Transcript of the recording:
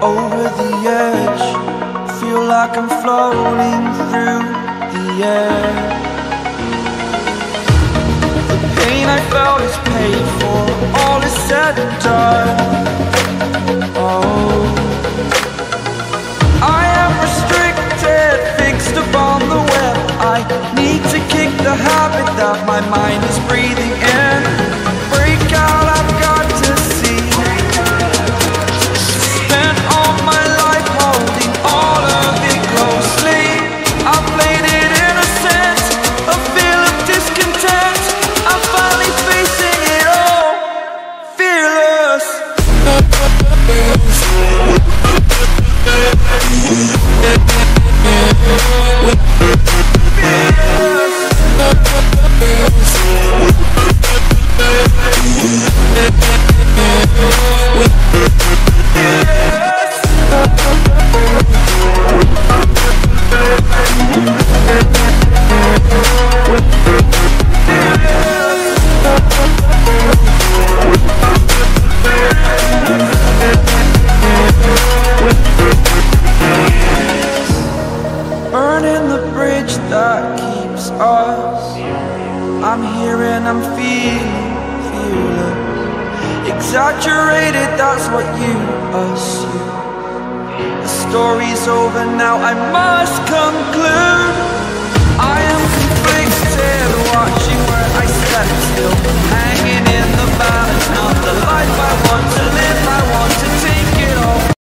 Over the edge, feel like I'm floating through the air. The pain I felt is paid for, all is said and done. Oh, I am restricted, fixed upon the web. I need to kick the habit that my mind is breathing in. Break out, I've got to see. Spent all my life holding all of it closely. I played it innocent, a feel of discontent. I'm finally facing it all, fearless. Burning the bridge that keeps us. I'm here and I'm feeling fearless. Exaggerated, that's what you assume. The story's over now, I must conclude. I am conflicted, watching where I step still, hanging in the balance, not the life I want to